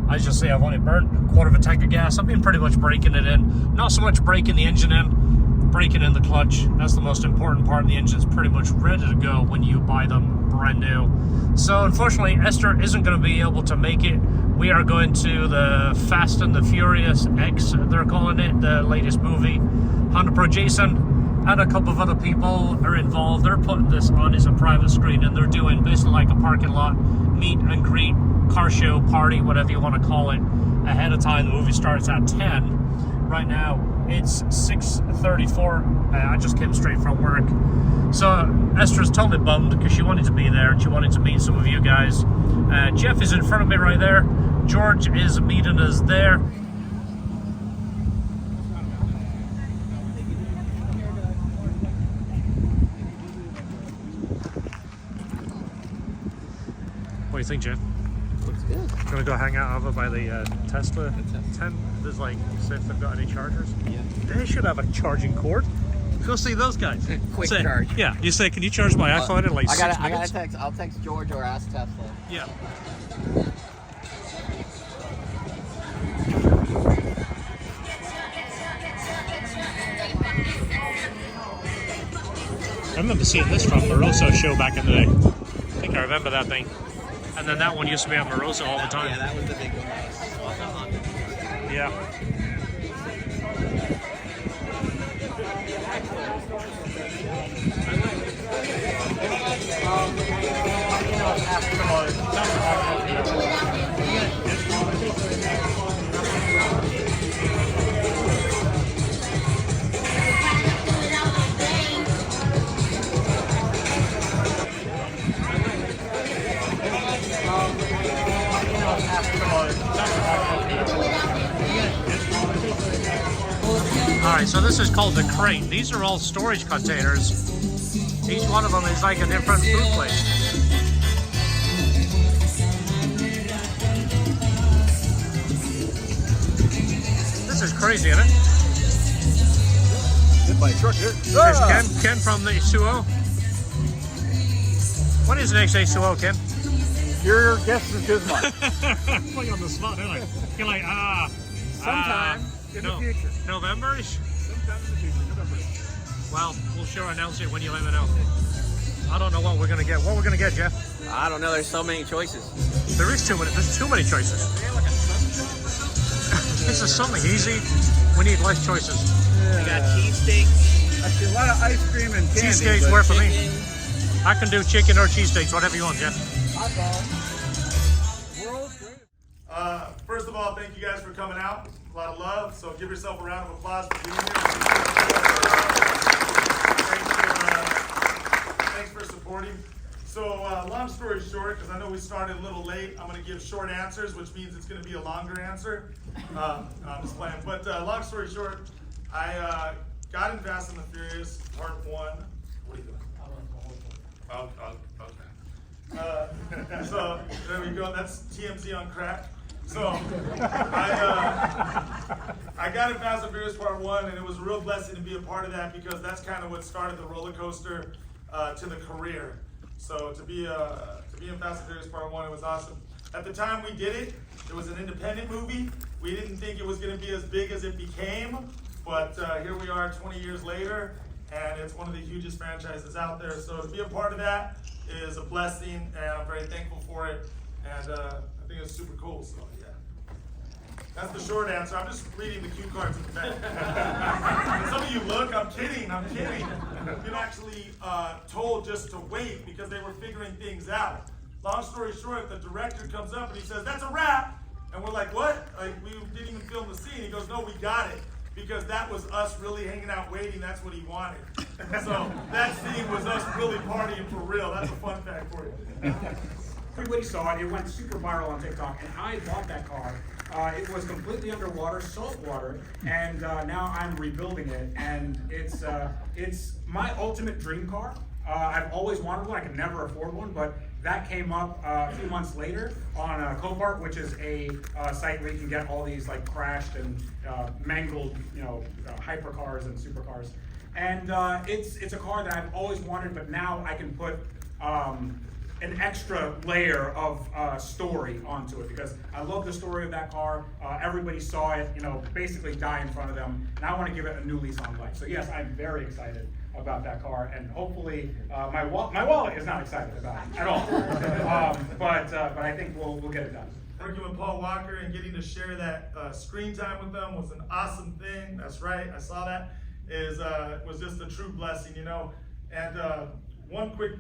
I just say I've only burnt a quarter of a tank of gas. I've been pretty much breaking it in. Not so much breaking the engine in, breaking in the clutch. That's the most important part. The engine's pretty much ready to go when you buy them brand new. So unfortunately, Esther isn't going to be able to make it. We are going to the Fast and the Furious X, they're calling it, the latest movie. Honda Pro Jason and a couple of other people are involved. They're putting this on as a private screen, and they're doing basically like a parking lot meet and greet, car show, party, whatever you want to call it, ahead of time. The movie starts at 10. Right now, it's 6:34. I just came straight from work. So Esther's totally bummed because she wanted to be there and she wanted to meet some of you guys. Jeff is in front of me right there. George is meeting us there. What do you think, Jeff? Looks good. Gonna go hang out over by the Tesla 10. There's like, see if they've got any chargers. Yeah. They should have a charging cord. Go see those guys. Quick say, charge. Yeah, you say, can you charge my iPhone in like 6 minutes? I gotta text. I'll text George or ask Tesla. Yeah. I remember seeing this from Moroso show back in the day. I think I remember that thing. And then that one used to be on Moroso all the time. Yeah, that was the big one. Yeah. Alright, so this is called the crate. These are all storage containers. Each one of them is like a different food place. This is crazy, isn't it? Hit by a truck here. Here's Ken from the H2O. What is an H2O, Ken? Your guess is as mine. Put you on the spot, don't I? You're like, Sometime in the future. November-ish? Sometime in the future, November. Well, we'll sure announce it when you let me know. I don't know what we're gonna get. What we're gonna get, Jeff? I don't know. There's so many choices. There's too many choices. This is something easy. We need less choices. We got cheesesteaks. I see a lot of ice cream and candy. Cheesesteaks work for me. I can do chicken or cheesesteaks, whatever you want, Jeff. First of all, thank you guys for coming out. A lot of love, so give yourself a round of applause for being here. Thanks for supporting. So, long story short, because I know we started a little late, I'm going to give short answers, which means it's going to be a longer answer. I'm just playing. But long story short, I got in Fast and the Furious Part 1. What are you doing? Okay. So there we go. That's TMZ on crack. So I got in Fast and Furious Part 1, and it was a real blessing to be a part of that because that's kind of what started the roller coaster to the career. So to be in Fast and Furious Part 1, it was awesome. At the time we did it, it was an independent movie. We didn't think it was going to be as big as it became, but here we are 20 years later, and it's one of the hugest franchises out there. So to be a part of that is a blessing, and I'm very thankful for it, and I think it's super cool, so yeah. That's the short answer. I'm just reading the cue cards at the back. Some of you look, I'm kidding. We've been actually told just to wait because they were figuring things out. Long story short, the director comes up and he says, "That's a wrap." And we're like, "What?" Like, we didn't even film the scene. He goes, "No, we got it." Because that was us really hanging out waiting. That's what he wanted. So that scene was us really partying for real. That's a fun fact for you. Everybody saw it. It went super viral on TikTok, and I bought that car. It was completely underwater, salt water, and now I'm rebuilding it. And it's my ultimate dream car. I've always wanted one. I could never afford one, but that came up a few months later on Copart, which is a site where you can get all these like crashed and mangled, hypercars and supercars. And it's a car that I've always wanted, but now I can put an extra layer of story onto it, because I love the story of that car. Everybody saw it, you know, basically die in front of them, and I want to give it a new lease on life. So yes, I'm very excited about that car, and hopefully my wallet is not excited about it at all. But I think we'll get it done. Working with Paul Walker and getting to share that screen time with them was an awesome thing. That's right, I saw that. Was just a true blessing, you know. And one quick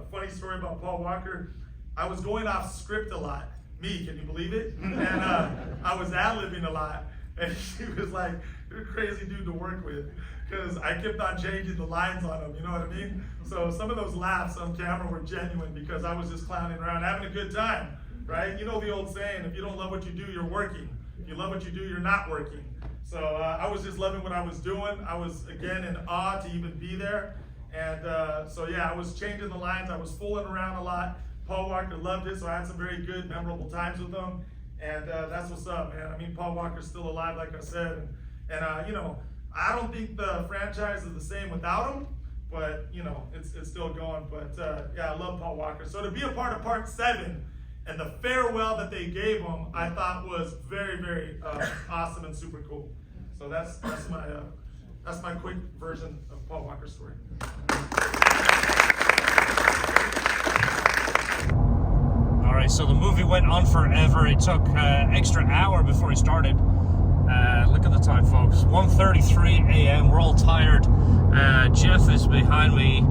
funny story about Paul Walker. I was going off script a lot. Me, can you believe it? And I was ad-libbing a lot. And he was like, you're a crazy dude to work with. Because I kept on changing the lines on him, you know what I mean? So some of those laughs on camera were genuine because I was just clowning around, having a good time, right? You know the old saying, if you don't love what you do, you're working. If you love what you do, you're not working. So I was just loving what I was doing. I was, again, in awe to even be there. And so yeah, I was changing the lines. I was fooling around a lot. Paul Walker loved it, so I had some very good, memorable times with him. And that's what's up, man. I mean, Paul Walker's still alive, like I said. And you know, I don't think the franchise is the same without him, but you know, it's still going. But yeah, I love Paul Walker. So to be a part of Part 7 and the farewell that they gave him, I thought was very, very awesome and super cool. So that's my quick version of Paul Walker's story. All right, so the movie went on forever. It took extra hour before it started. Look at the time, folks. 1:33 a.m. We're all tired. Jeff is behind me.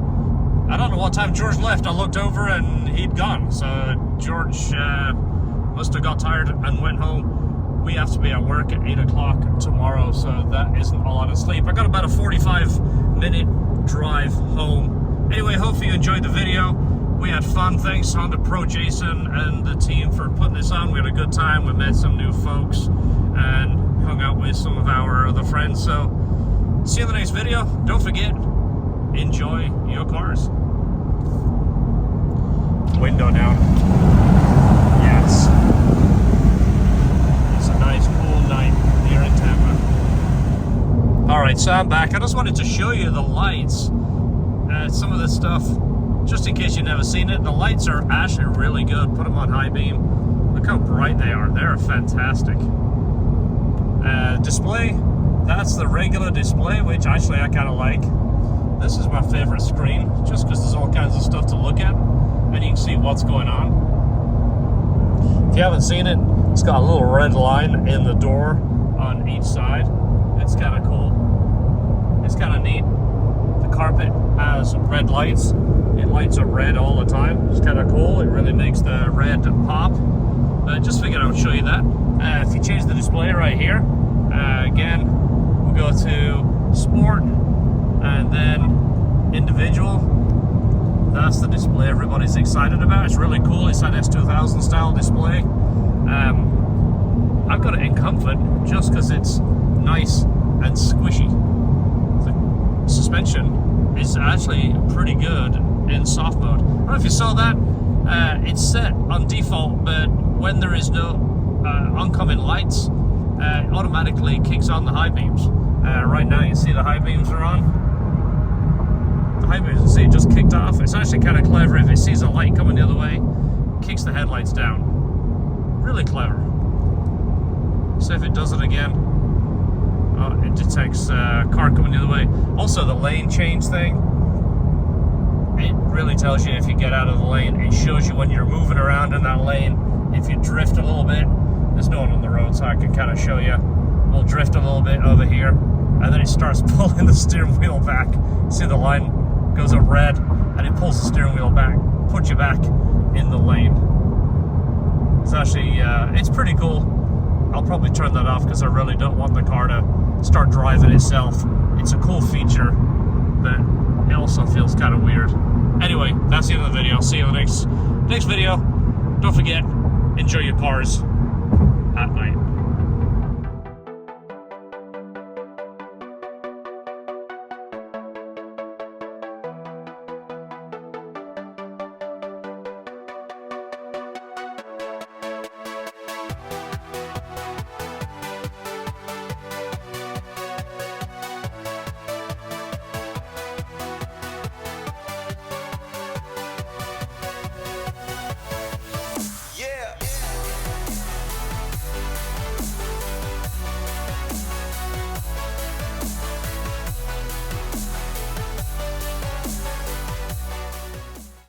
I don't know what time George left. I looked over and he'd gone. So George must have got tired and went home. We have to be at work at 8 o'clock tomorrow, so that isn't a lot of sleep. I got about a 45-minute drive home. Anyway, hopefully you enjoyed the video. We had fun. Thanks Honda Pro Jason and the team for putting this on. We had a good time. We met some new folks and hung out with some of our other friends. So see you in the next video. Don't forget, enjoy your cars. Window down. Yes. It's a nice cool night here in Tampa. Alright, so I'm back. I just wanted to show you the lights. Some of this stuff, just in case you've never seen it, the lights are actually really good. Put them on high beam. Look how bright they are. They're fantastic. Display, that's the regular display, which actually I kind of like. This is my favorite screen, just because there's all kinds of stuff to look at, and you can see what's going on. If you haven't seen it, it's got a little red line in the door on each side. It's kind of cool. It's kind of neat. The carpet has red lights. It lights up red all the time. It's kind of cool. It really makes the red pop. Just figured I would show you that. If you change the display right here, again, we'll go to Sport, and then Individual. That's the display everybody's excited about. It's really cool. It's an S2000 style display. I've got it in Comfort just because it's nice and squishy. The suspension is actually pretty good in soft mode. I don't know if you saw that. It's set on default, but when there is no oncoming lights, it automatically kicks on the high beams. Right now you see the high beams are on. The high beams, you see, it just kicked off. It's actually kind of clever. If it sees a light coming the other way, it kicks the headlights down. Really clever. So if it does it again, it detects a car coming the other way. Also the lane change thing, it really tells you if you get out of the lane. It shows you when you're moving around in that lane. If you drift a little bit, there's no one on the road, so I can kind of show you. We'll drift a little bit over here, and then it starts pulling the steering wheel back. See the line goes up red, and it pulls the steering wheel back, puts you back in the lane. It's actually, it's pretty cool. I'll probably turn that off because I really don't want the car to start driving itself. It's a cool feature, but it also feels kind of weird. Anyway, that's the end of the video. See you in the next video. Don't forget, enjoy your cars.